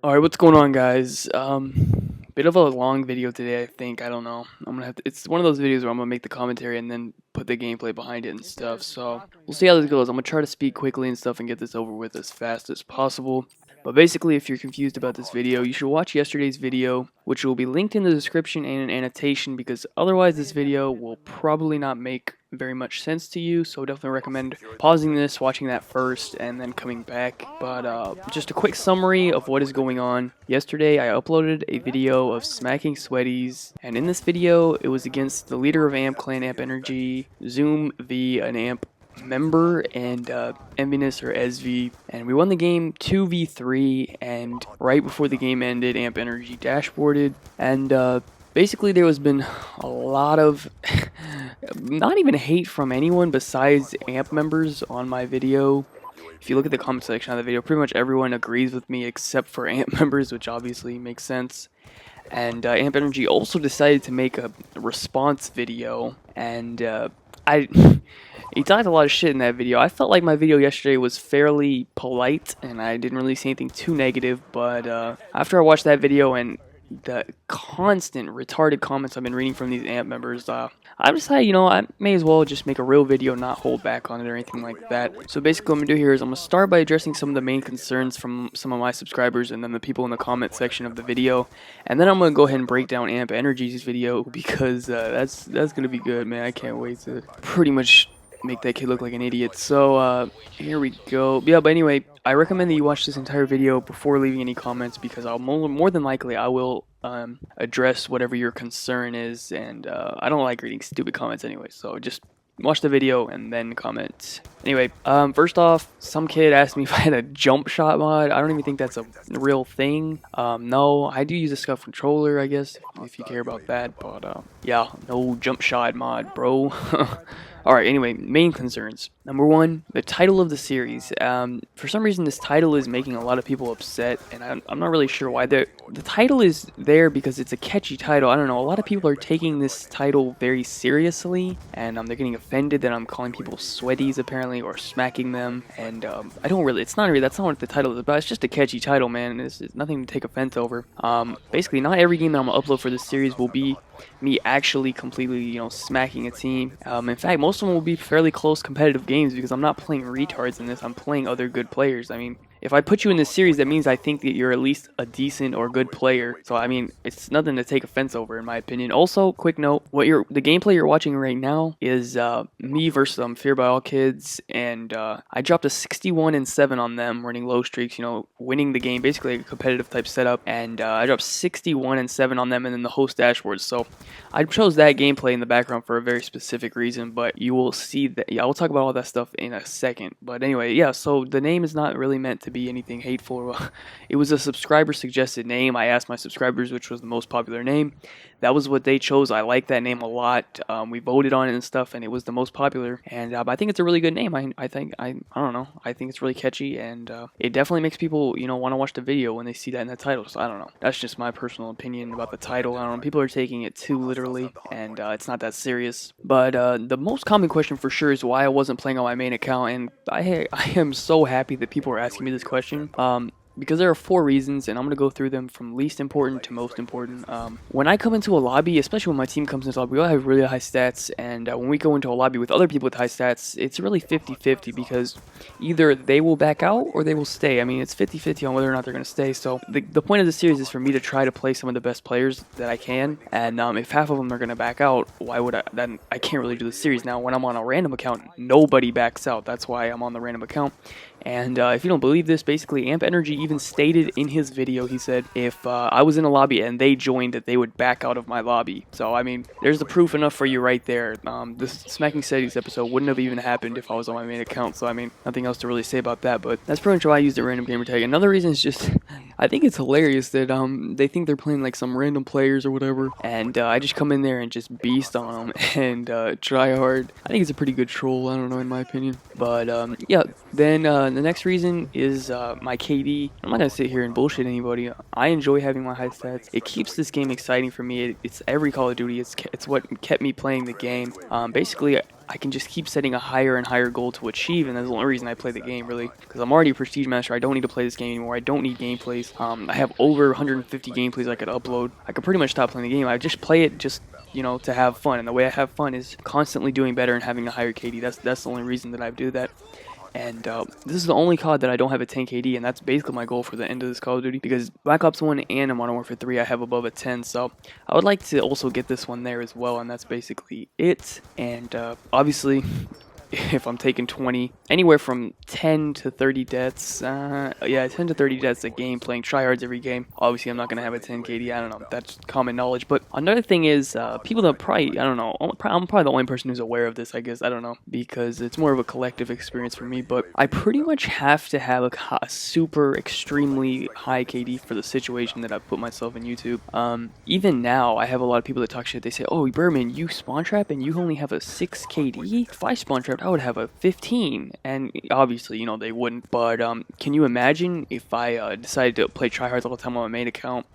Alright, what's going on, guys? Bit of a long video today, I think. I don't know. I'm gonna have to. It's one of those videos where I'm gonna make the commentary and then put the gameplay behind it and stuff. So we'll see how this goes. I'm gonna try to speak quickly and stuff and get this over with as fast as possible. But basically, if you're confused about this video, you should watch yesterday's video, which will be linked in the description and an annotation, because otherwise this video will probably not make very much sense to you. So definitely recommend pausing this, watching that first, and then coming back. But just a quick summary of what is going on. Yesterday, I uploaded a video of smacking Sweaties, and in this video, it was against the leader of AMP Clan, Amp Energy, Zoom v an AMP member, and Envinus or SV, and we won the game 2v3. And right before the game ended, Amp Energy dashboarded, and basically there has been a lot of not even hate from anyone besides AMP members on my video. If you look at the comment section of the video, pretty much everyone agrees with me except for AMP members, which obviously makes sense. And AMP Energy also decided to make a response video, and he talked a lot of shit in that video. I felt like my video yesterday was fairly polite, and I didn't really say anything too negative, but after I watched that video and the constant retarded comments I've been reading from these AMP members, I decided, I may as well just make a real video, not hold back on it or anything like that. So basically what I'm going to do here is I'm going to start by addressing some of the main concerns from some of my subscribers and then the people in the comment section of the video. And then I'm going to go ahead and break down AMP Energy's video, because that's going to be good, man. I can't wait to pretty much make that kid look like an idiot. So here we go. Yeah, but anyway, I recommend that you watch this entire video before leaving any comments, because I'll more than likely I will address whatever your concern is, and I don't like reading stupid comments anyway, so just watch the video and then comment. Anyway, first off, some kid asked me if I had a jump shot mod. I don't even think that's a real thing. No, I do use a scuff controller, I guess, if you care about that, but yeah, no jump shot mod, bro. Alright, anyway, main concerns. Number one, the title of the series. For some reason, this title is making a lot of people upset, and I'm not really sure why. The title is there because it's a catchy title. I don't know, a lot of people are taking this title very seriously, and they're getting offended that I'm calling people Sweaties, apparently, or smacking them, and I don't really, that's not what the title is about. It's just a catchy title, man. It's nothing to take offense over. Basically, not every game that I'm going to upload for this series will be me actually completely, smacking a team. In fact, most of them will be fairly close competitive games, because I'm not playing retards in this. I'm playing other good players. I mean, if I put you in this series, that means I think that you're at least a decent or good player. So, I mean, it's nothing to take offense over, in my opinion. Also, quick note, the gameplay you're watching right now is me versus Fear by All Kids, and I dropped a 61-7 on them, running low streaks, winning the game, basically a competitive type setup, and I dropped 61-7 on them, and then the host dashboard. So, I chose that gameplay in the background for a very specific reason, but you will see that. Yeah, I'll talk about all that stuff in a second. But anyway, yeah, so the name is not really meant to be anything hateful. It was a subscriber suggested name. I asked my subscribers which was the most popular name. That was what they chose. I like that name a lot. We voted on it and stuff, and it was the most popular. And I think it's a really good name. I don't know. I think it's really catchy, and it definitely makes people, want to watch the video when they see that in the title. So I don't know. That's just my personal opinion about the title. I don't know. People are taking it too literally, and it's not that serious. But the most common question for sure is why I wasn't playing on my main account, and I am so happy that people are asking me this question. Because there are 4 reasons, and I'm going to go through them from least important to most important. When I come into a lobby, especially when my team comes into a lobby, we all have really high stats, and when we go into a lobby with other people with high stats, it's really 50-50, because either they will back out or they will stay. I mean, it's 50-50 on whether or not they're going to stay. So the point of the series is for me to try to play some of the best players that I can, and if half of them are going to back out, why would I? Then I can't really do the series. Now, when I'm on a random account, nobody backs out. That's why I'm on the random account. And if you don't believe this, basically AMP Energy even stated in his video, he said, if I was in a lobby and they joined, that they would back out of my lobby. So, I mean, there's the proof enough for you right there. This Smacking Sweaties episode wouldn't have even happened if I was on my main account. So, I mean, nothing else to really say about that. But that's pretty much why I used the random gamer tag. Another reason is just, I think it's hilarious that they think they're playing like some random players or whatever. And I just come in there and just beast on them and try hard. I think it's a pretty good troll. I don't know, in my opinion. But yeah, then the next reason is my KD. I'm not gonna sit here and bullshit anybody. I enjoy having my high stats. It keeps this game exciting for me. It's every Call of Duty. It's what kept me playing the game. Basically, I can just keep setting a higher and higher goal to achieve, and that's the only reason I play the game, really, because I'm already a Prestige Master. I don't need to play this game anymore. I don't need gameplays. I have over 150 gameplays I could upload. I could pretty much stop playing the game. I just play it just, you know, to have fun, and the way I have fun is constantly doing better and having a higher KD. That's the only reason that I do that. And this is the only COD that I don't have a 10 KD, and that's basically my goal for the end of this Call of Duty, because Black Ops 1 and Modern Warfare 3 I have above a 10, so I would like to also get this one there as well, and that's basically it. And obviously, if I'm taking 20, anywhere from 10 to 30 deaths, yeah, 10 to 30 deaths a game, playing tryhards every game. Obviously, I'm not going to have a 10 KD, I don't know, that's common knowledge. But another thing is, people that probably, I don't know, I'm probably the only person who's aware of this, I guess, I don't know, because it's more of a collective experience for me, but I pretty much have to have a super, extremely high KD for the situation that I've put myself in YouTube. Even now, I have a lot of people that talk shit, they say, oh, Berman, you spawn trap and you only have a 6 KD? If I spawn trap, I would have a 15, and obviously, you know, they wouldn't, but can you imagine if I decided to play tryhards all the time on my main account?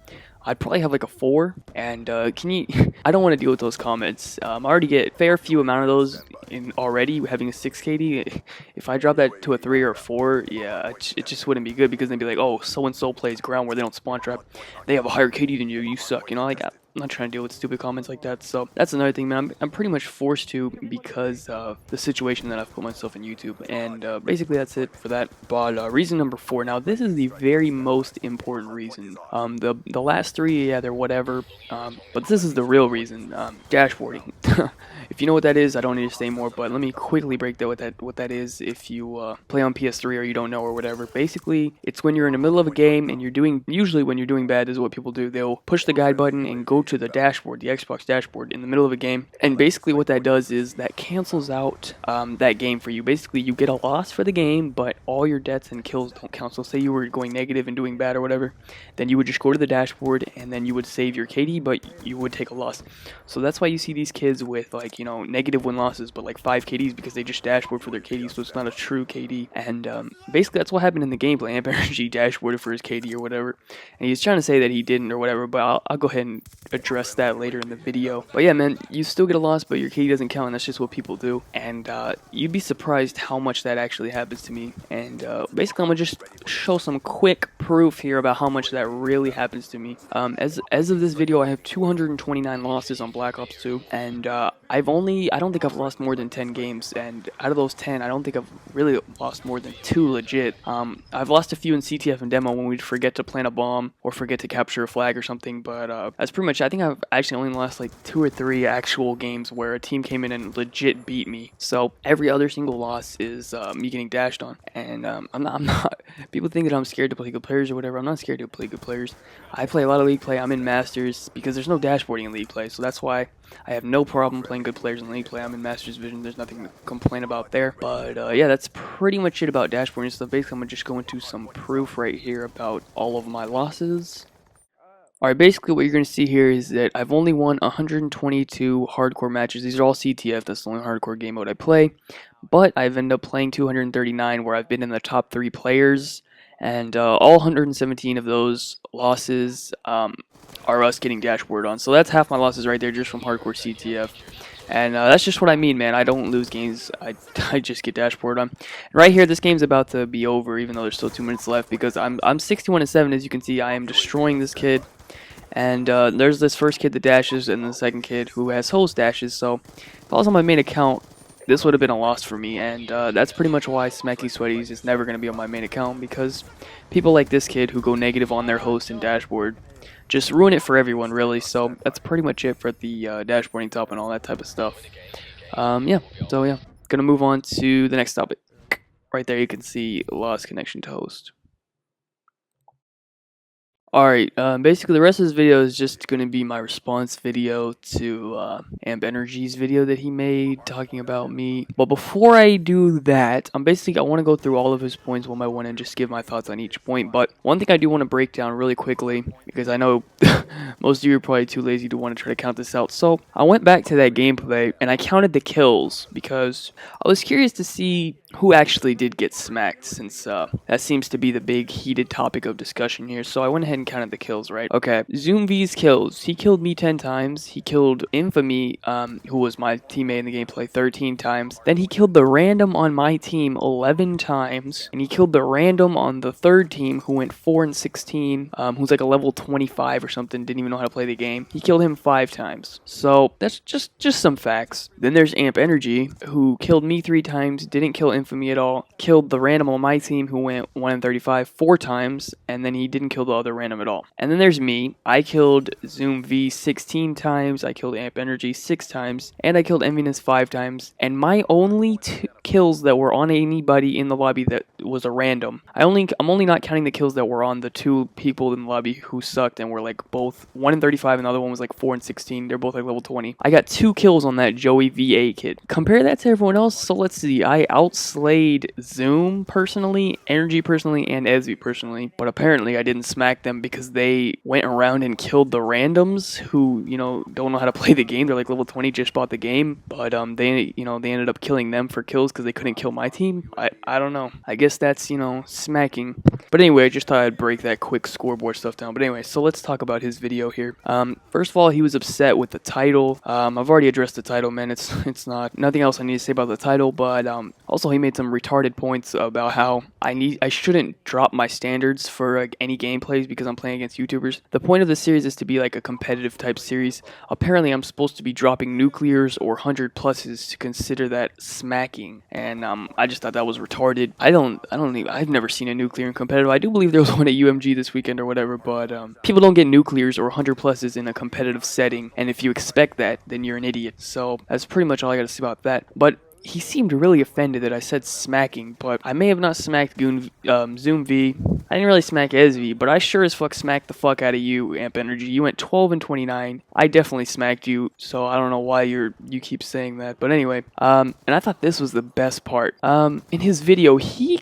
I'd probably have like a 4, and can you, I don't want to deal with those comments. I already get a fair few amount of those in already, having a 6 KD. If I drop that to a 3 or a 4, yeah, it just wouldn't be good, because they'd be like, oh, so-and-so plays ground where they don't spawn trap, they have a higher KD than you suck, you know, like, I'm not trying to deal with stupid comments like that. So that's another thing, man. I'm pretty much forced to, because of the situation that I've put myself in YouTube. And basically that's it for that. But reason number 4. Now this is the very most important reason. The last 3, yeah, they're whatever. But this is the real reason. Dashboarding. If you know what that is, I don't need to say more. But let me quickly break down what that is. If you play on PS3 or you don't know or whatever. Basically, it's when you're in the middle of a game and usually when you're doing bad, this is what people do. They'll push the guide button and go to the dashboard, the Xbox dashboard, in the middle of a game, and basically what that does is that cancels out that game for you. Basically, you get a loss for the game, but all your deaths and kills don't count. So say you were going negative and doing bad or whatever, then you would just go to the dashboard and then you would save your KD, but you would take a loss. So that's why you see these kids with, like, you know, negative win losses, but like 5 KDs, because they just dashboard for their KD, so it's not a true KD. And basically that's what happened in the gameplay. Amp Energy dashboarded for his KD or whatever, and he's trying to say that he didn't or whatever, but I'll go ahead and address that later in the video. But yeah, man, you still get a loss, but your KD doesn't count, and that's just what people do. And you'd be surprised how much that actually happens to me. And basically, I'm gonna just show some quick proof here about how much that really happens to me. As of this video, I have 229 losses on Black Ops 2, and I don't think I've lost more than 10 games, and out of those 10, I don't think I've really lost more than 2 legit. I've lost a few in CTF and demo when we'd forget to plant a bomb or forget to capture a flag or something, but that's pretty much, I think I've actually only lost like 2 or 3 actual games where a team came in and legit beat me. So every other single loss is me getting dashed on, and I'm not, people think that I'm scared to play good players or whatever. I'm not scared to play good players. I play a lot of League play. I'm in Masters because there's no dashboarding in League play, so that's why I have no problem playing good players in League play. I'm in Masters Division. There's nothing to complain about there. But yeah, that's pretty much it about dashboarding stuff. Basically, I'm going to just go into some proof right here about all of my losses. Alright, basically what you're going to see here is that I've only won 122 hardcore matches. These are all CTF, that's the only hardcore game mode I play. But I've ended up playing 239 where I've been in the top 3 players. And all 117 of those losses are us getting dashboard on. So that's half my losses right there just from hardcore CTF. And that's just what I mean, man. I don't lose games. I just get dashboard on. Right here, this game's about to be over, even though there's still 2 minutes left, because I'm 61-7. As you can see, I am destroying this kid. And there's this first kid that dashes, and the second kid who has host dashes. So if I was on my main account, this would have been a loss for me. And that's pretty much why Sweaties is never going to be on my main account, because people like this kid who go negative on their host and dashboard just ruin it for everyone, really. So that's pretty much it for the dashboarding top and all that type of stuff. Yeah, so yeah, gonna move on to the next topic. Right there you can see lost connection to host. Alright, basically the rest of this video is just going to be my response video to Amp Energy's video that he made talking about me. But before I do that, I want to go through all of his points one by one and just give my thoughts on each point. But one thing I do want to break down really quickly, because I know most of you are probably too lazy to want to try to count this out. So I went back to that gameplay and I counted the kills because I was curious to see who actually did get smacked, since that seems to be the big heated topic of discussion here. So I went ahead and counted the kills, right? Okay, Zoom V's kills. He killed me 10 times. He killed Infamy, who was my teammate in the gameplay, 13 times. Then he killed the random on my team 11 times. And he killed the random on the third team, who went 4 and 16, who's like a level 25 or something, didn't even know how to play the game. He killed him 5 times. So that's just some facts. Then there's Amp Energy, who killed me 3 times, didn't kill Infamy at all, killed the random on my team, who went 1 and 35 4 times, and then he didn't kill the other random at all. And then there's me. I killed Zoom V 16 times, I killed Amp Energy 6 times, and I killed Enviness 5 times. And my only 2 kills that were on anybody in the lobby that was a random. I'm only not counting the kills that were on the 2 people in the lobby who sucked and were like both 1 and 35, and the other one was like 4 and 16. They're both like level 20. I got 2 kills on that Joey VA kid. Compare that to everyone else. So let's see. I outslayed Zoom personally, Energy personally, and Ezzy personally. But apparently I didn't smack them because they went around and killed the randoms who, don't know how to play the game. They're like level 20, just bought the game. But they ended up killing them for kills because they couldn't kill my team. I don't know. I guess that's, smacking. But anyway, I just thought I'd break that quick scoreboard stuff down. But anyway, so let's talk about his video here. First of all, he was upset with the title. I've already addressed the title, man. It's not nothing else I need to say about the title. But also he made some retarded points about how I shouldn't drop my standards for any gameplays because I'm playing against YouTubers. The point of the series is to be like a competitive type series. Apparently, I'm supposed to be dropping nuclears or 100 pluses to consider that smacking, and I just thought that was retarded. I've never seen a nuclear in competitive. I do believe there was one at UMG this weekend or whatever, but people don't get nuclears or 100 pluses in a competitive setting, and if you expect that, then you're an idiot. So that's pretty much all I got to say about that. But he seemed really offended that I said smacking, but I may have not smacked Zoom V. I didn't really smack SV, but I sure as fuck smacked the fuck out of you, Amp Energy. You went 12 and 29. I definitely smacked you, so I don't know why you keep saying that. But anyway, and I thought this was the best part. In his video, he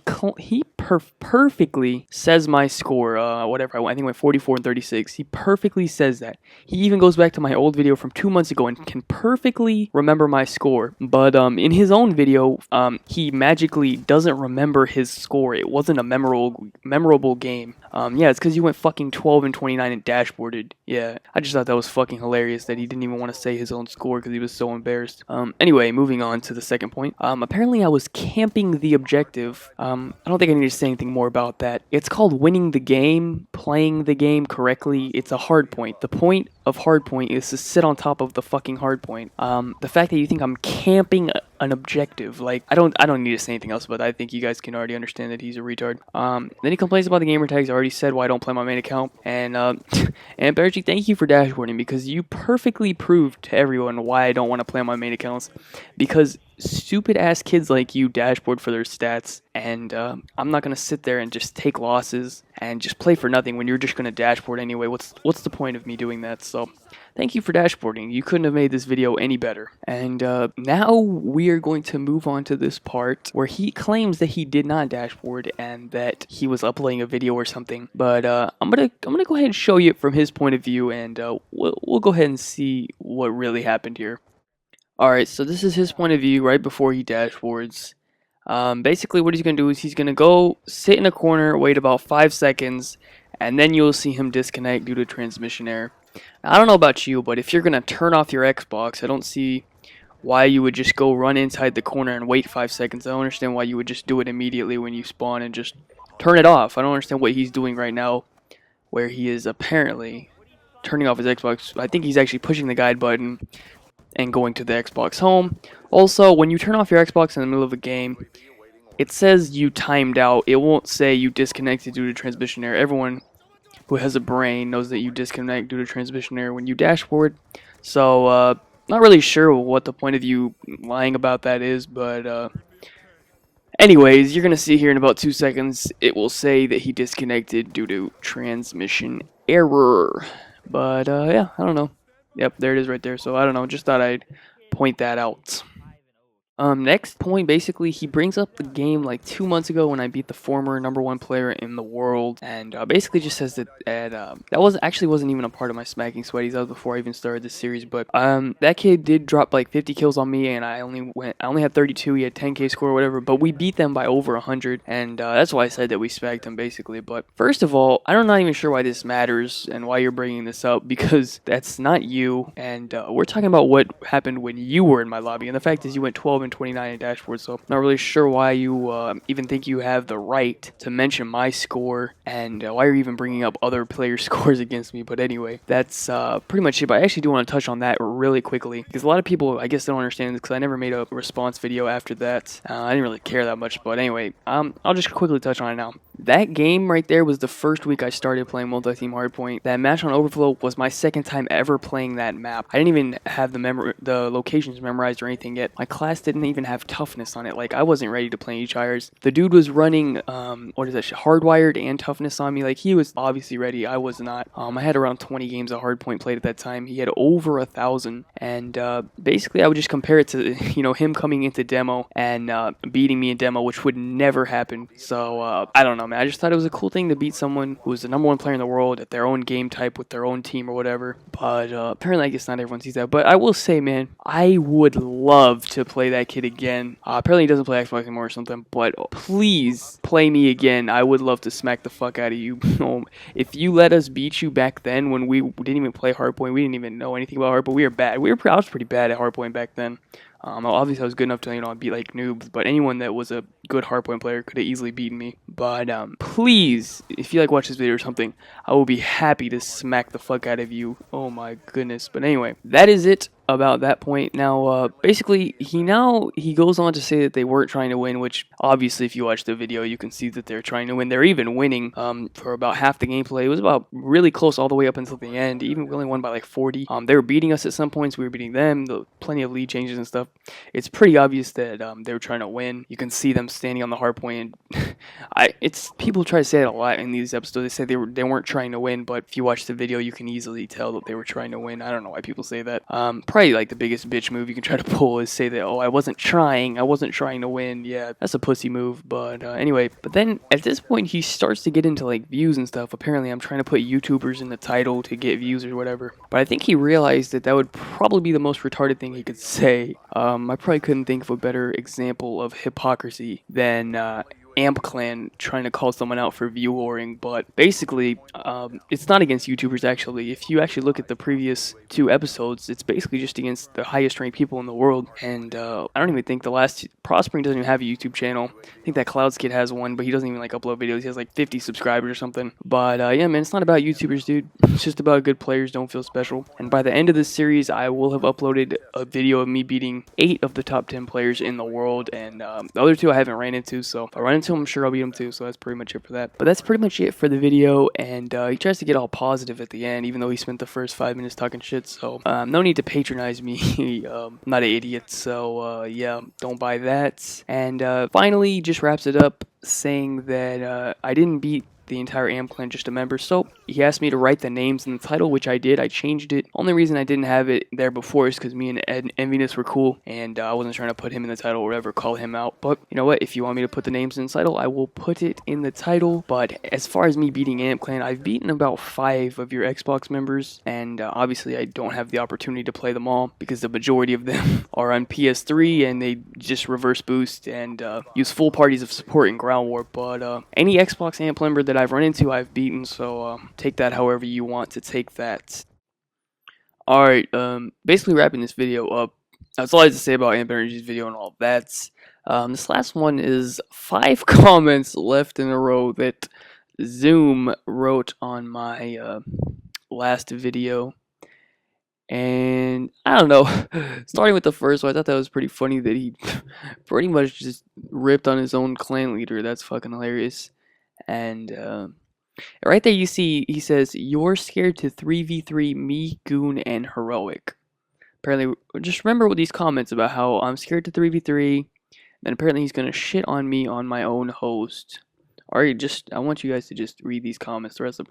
perfectly says my score, whatever, I think I went 44 and 36. He perfectly says that. He even goes back to my old video from 2 months ago and can perfectly remember my score. But in his own video, he magically doesn't remember his score. It wasn't a memorable game. Yeah, it's because you went fucking 12 and 29 and dashboarded. Yeah, I just thought that was fucking hilarious that he didn't even want to say his own score because he was so embarrassed. Anyway, moving on to the second point. Apparently I was camping the objective. I don't think I need to say anything more about that. It's called winning the game, playing the game correctly. It's a hard point. The point of hard point is to sit on top of the fucking hard point. The fact that you think I'm camping an objective, like, I don't need to say anything else, but I think you guys can already understand that he's a retard. Then he complains about the gamer tags. I already said why I don't play my main account. And and Bergie, thank you for dashboarding, because you perfectly proved to everyone why I don't want to play on my main accounts, because stupid ass kids like you dashboard for their stats, and I'm not gonna sit there and just take losses and just play for nothing when you're just gonna dashboard anyway. What's the point of me doing that? So thank you for dashboarding. You couldn't have made this video any better. And now we are going to move on to this part where he claims that he did not dashboard and that he was uploading a video or something. But I'm gonna go ahead and show you it from his point of view, and we'll go ahead and see what really happened here. Alright, so this is his point of view right before he dashboards. Basically what he's going to do is he's going to go sit in a corner, wait about 5 seconds, and then you'll see him disconnect due to transmission error. Now, I don't know about you, but if you're going to turn off your Xbox, I don't see why you would just go run inside the corner and wait 5 seconds. I don't understand why you would just do it immediately when you spawn and just turn it off. I don't understand what he's doing right now, where he is apparently turning off his Xbox. I think he's actually pushing the guide button and going to the Xbox home. Also, when you turn off your Xbox in the middle of a game, it says you timed out. It won't say you disconnected due to transmission error. Everyone who has a brain knows that you disconnect due to transmission error when you dashboard. So, not really sure what the point of you lying about that is, but anyways, you're going to see here in about 2 seconds, it will say that he disconnected due to transmission error. But, yeah, I don't know. Yep, there it is right there. So I don't know, just thought I'd point that out. Next point, basically, he brings up the game like 2 months ago when I beat the former #1 player in the world, and basically just says that that wasn't even a part of my smacking sweaties. That was before I even started this series. But that kid did drop like 50 kills on me, and I only had 32. He had 10k score or whatever, but we beat them by over 100, and that's why I said that we smacked him basically. But first of all, I'm not even sure why this matters and why you're bringing this up, because that's not you, and we're talking about what happened when you were in my lobby, and the fact is you went 12 and 29 in dashboard, so I'm not really sure why you even think you have the right to mention my score, and why you're even bringing up other players' scores against me. But anyway, that's pretty much it. But I actually do want to touch on that really quickly, because a lot of people, I guess, don't understand this, because I never made a response video after that. I didn't really care that much, but anyway, I'll just quickly touch on it now. That game right there was the first week I started playing multi-team hardpoint. That match on Overflow was my second time ever playing that map. I didn't even have the locations memorized or anything yet. My class didn't even have toughness on it. Like, I wasn't ready to play each hires. The dude was running, hardwired and toughness on me. Like, he was obviously ready. I was not. I had around 20 games of hardpoint played at that time. He had over 1,000. And basically, I would just compare it to, him coming into demo and beating me in demo, which would never happen. So, I don't know, man. I just thought it was a cool thing to beat someone who was the #1 player in the world at their own game type with their own team or whatever. But apparently, I guess not everyone sees that. But I will say, man, I would love to play that kid again. Apparently, he doesn't play Xbox anymore or something. But please play me again. I would love to smack the fuck out of you. If you let us beat you back then when we didn't even play hardpoint, we didn't even know anything about hardpoint. We were bad. I was pretty bad at hardpoint back then. Obviously, I was good enough to, beat like noobs, but anyone that was a good hardpoint player could have easily beaten me. But please, if you watch this video or something, I will be happy to smack the fuck out of you. Oh my goodness. But anyway, that is it about that point. Now, basically, he goes on to say that they weren't trying to win, which obviously, if you watch the video, you can see that they're trying to win. They're even winning for about half the gameplay. It was about really close all the way up until the end. Even we only won by like 40. They were beating us at some points. We were beating them. Plenty of lead changes and stuff. It's pretty obvious that they were trying to win. You can see them standing on the hard point. It's people try to say it a lot in these episodes. They say they weren't trying to win, but if you watch the video, you can easily tell that they were trying to win. I don't know why people say that. Probably like the biggest bitch move you can try to pull is say that, oh, I wasn't trying to win. Yeah, that's a pussy move. But anyway, but then at this point he starts to get into like views and stuff. Apparently I'm trying to put YouTubers in the title to get views or whatever. But I think he realized that would probably be the most retarded thing he could say. I probably couldn't think of a better example of hypocrisy than Amp Clan trying to call someone out for view whoring, but basically, it's not against YouTubers actually. If you actually look at the previous 2 episodes, it's basically just against the highest ranked people in the world, and I don't even think the last Prospering doesn't even have a YouTube channel. I think that Clouds Kid has one, but he doesn't even upload videos. He has like 50 subscribers or something. But yeah, man, it's not about YouTubers, dude. It's just about good players don't feel special. And by the end of this series, I will have uploaded a video of me beating 8 of the top 10 players in the world, and the other 2 I haven't ran into. So if I run into them, I'm sure I'll beat them too. So that's pretty much it for that. But that's pretty much it for the video. And he tries to get all positive at the end, even though he spent the first 5 minutes talking shit. So no need to patronize me. I'm not an idiot. So yeah, don't buy that. And finally, just wraps it up saying that I didn't beat the entire Am clan, just a member. So he asked me to write the names in the title, which I did. I changed it. Only reason I didn't have it there before is because me and Ed Enviness were cool, and I wasn't trying to put him in the title or whatever, call him out. But you know what? If you want me to put the names in the title, I will put it in the title. But as far as me beating Amp Clan, I've beaten about 5 of your Xbox members, and obviously I don't have the opportunity to play them all because the majority of them are on PS3 and they just reverse boost and use full parties of support in Ground War. But any Xbox Amp member that I've run into, I've beaten, so take that however you want to take that. Alright, basically wrapping this video up, that's all I have to say about Amp Energy's video and all of that. This last one is 5 comments left in a row that Zoom wrote on my last video. And I don't know, starting with the first one, I thought that was pretty funny that he pretty much just ripped on his own clan leader. That's fucking hilarious. And right there you see he says, "You're scared to 3v3 me, Goon, and Heroic." Apparently, just remember with these comments about how I'm scared to 3v3, then apparently he's gonna shit on me on my own host. Alright, I want you guys to just read these comments. The rest of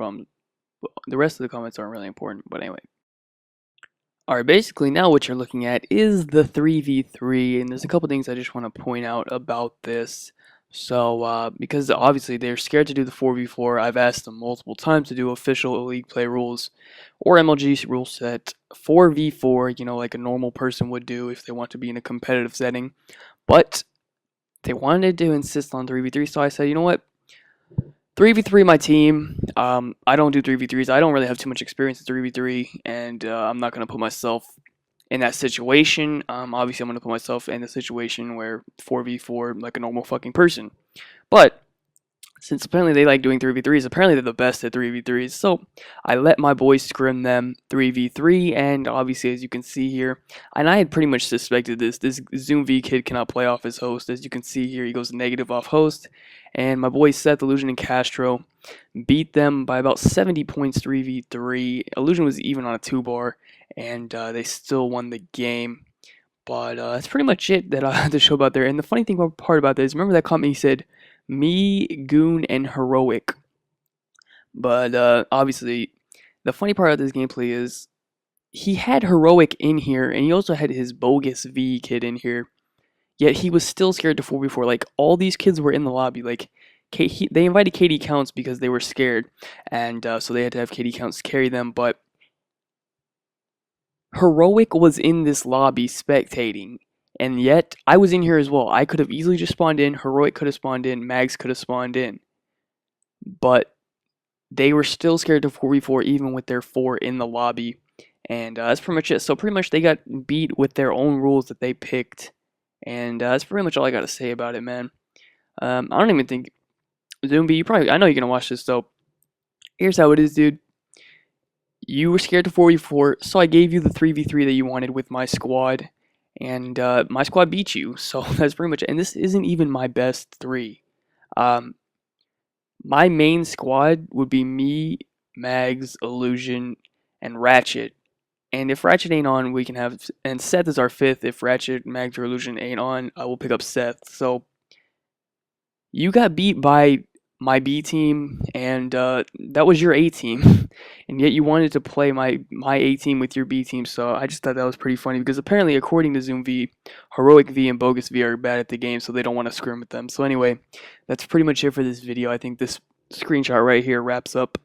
the comments aren't really important, but anyway. Alright, basically now what you're looking at is the 3v3, and there's a couple things I just want to point out about this. So, because obviously they're scared to do the 4v4, I've asked them multiple times to do official league play rules or MLG rule set 4v4, like a normal person would do if they want to be in a competitive setting. But they wanted to insist on 3v3, so I said, you know what? 3v3 my team. I don't do 3v3s. I don't really have too much experience in 3v3, and I'm not going to put myself in that situation. Obviously, I'm going to put myself in a situation where 4v4 like a normal fucking person. But since apparently they like doing 3v3s, apparently they're the best at 3v3s. So I let my boys scrim them 3v3, and obviously, as you can see here, and I had pretty much suspected this Zoom V kid cannot play off his host. As you can see here, he goes negative off host, and my boys Seth, Illusion, and Castro beat them by about 70 points 3v3. Illusion was even on a 2-bar, and they still won the game. But that's pretty much it that I had to show about there. And the funny thing part about this, remember that comment he said, me, Goon, and Heroic. But obviously, the funny part of this gameplay is he had Heroic in here, and he also had his bogus V kid in here. Yet he was still scared to 4v4. Like, all these kids were in the lobby. Like, they invited KD Counts because they were scared. And so they had to have KD Counts carry them. But Heroic was in this lobby spectating, and yet I was in here as well. I could have easily just spawned in, Heroic could have spawned in, Mags could have spawned in, but they were still scared to 4v4 even with their 4 in the lobby, and that's pretty much it. So pretty much they got beat with their own rules that they picked, and that's pretty much all I got to say about it, man. I don't even think, Zombie, I know you're gonna watch this, so here's how it is, dude. You were scared to 4v4, so I gave you the 3v3 that you wanted with my squad, and my squad beat you, so that's pretty much it. And this isn't even my best 3. My main squad would be me, Mags, Illusion, and Ratchet. And if Ratchet ain't on, we can have, and Seth is our 5th. If Ratchet, Mags, or Illusion ain't on, I will pick up Seth. So you got beat by my B team, and that was your A team, and yet you wanted to play my A team with your B team. So I just thought that was pretty funny because apparently, according to Zoom V, Heroic V and Bogus V are bad at the game, so they don't want to scrim with them. So anyway, that's pretty much it for this video. I think this screenshot right here wraps up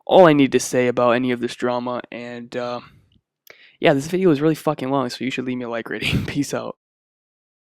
all I need to say about any of this drama. And yeah, this video is really fucking long, so you should leave me a like rating. Peace out.